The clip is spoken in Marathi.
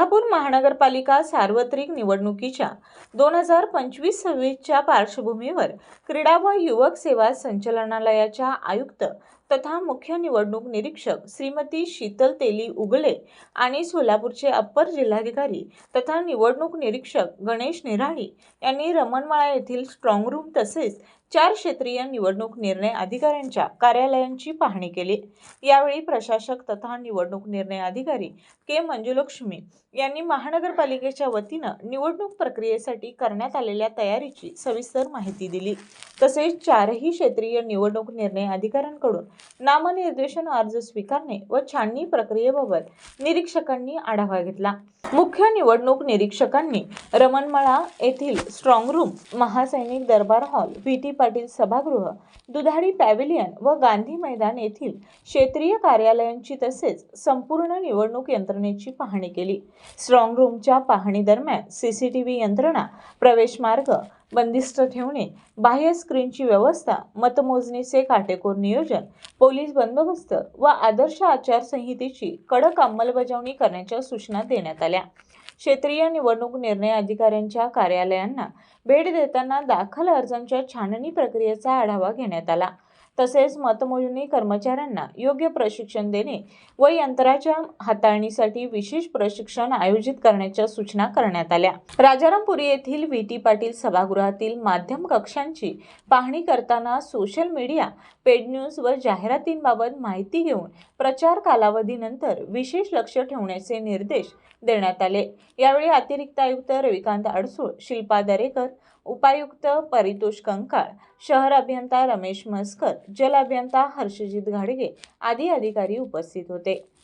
शहापूर महानगरपालिका सार्वत्रिक निवडणुकीच्या 2025-26च्या पार्श्वभूमीवर क्रीडा व युवक सेवा संचालनालयाच्या आयुक्त तथा मुख्य निवडणूक निरीक्षक श्रीमती शीतल तेली उगले आणि सोलापूरचे अप्पर जिल्हाधिकारी तथा निवडणूक निरीक्षक गणेश निराळी यांनी रमणमाळा येथील स्ट्रॉंग रूम तसेच 4 क्षेत्रीय निवडणूक निर्णय अधिकाऱ्यांच्या कार्यालयांची पाहणी केली। यावेळी प्रशासक तथा निवडणूक निर्णय अधिकारी के मंजुलक्ष्मी यांनी महानगरपालिकेच्या वतीनं निवडणूक प्रक्रियेसाठी करण्यात आलेल्या तयारीची सविस्तर माहिती दिली। तसेच 4ही क्षेत्रीय निवडणूक निर्णय अधिकाऱ्यांकडून नामनिर्देशन अर्ज स्वीकारणे व छाननी प्रक्रियेबाबत निरीक्षकांनी आढावा घेतला। मुख्य निवडणूक निरीक्षकांनी रमणमाळा येथील स्ट्रॉंग रूम, महासैनिक दरबार हॉल, VT पाटील सभागृह, दुधाडी पॅव्हिलियन व गांधी मैदान येथील क्षेत्रीय कार्यालयांची तसेच संपूर्ण निवडणूक यंत्रणेची पाहणी केली। स्ट्रॉंग रूमच्या पाहणी दरम्यान CCTV यंत्रणा, प्रवेश मार्ग, बंदिस्त ठेवणे, बाह्य स्क्रीनची व्यवस्था, मतमोजणीचे काटेकोर नियोजन, पोलीस बंदोबस्त व आदर्श आचारसंहितेची कडक अंमलबजावणी करण्याच्या सूचना देण्यात आल्या। क्षेत्रीय निवडणूक निर्णय अधिकाऱ्यांच्या कार्यालयांना भेट देताना दाखल अर्जांच्या छाननी प्रक्रियेचा आढावा घेण्यात आला। तसेच मतमोजणी कर्मचाऱ्यांना योग्य प्रशिक्षण देणे व यंत्राच्या हाताळणीसाठी विशेष प्रशिक्षण आयोजित करण्याच्या सूचना करण्यात आल्या। राजारामपुरी येथील VT पाटील सभागृहातील माध्यम कक्षांची पाहणी करताना सोशल मीडिया, पेड न्यूज व जाहिरातींबाबत माहिती घेऊन प्रचार कालावधीनंतर विशेष लक्ष ठेवण्याचे निर्देश देण्यात आले। यावेळी अतिरिक्त आयुक्त रविकांत अडसूळ, शिल्पा दरेकर, उपायुक्त परितोष कंकाळ, शहर अभियंता रमेश म्हसकर, जल अभियंता हर्षजित घाडगे आदी अधिकारी उपस्थित होते।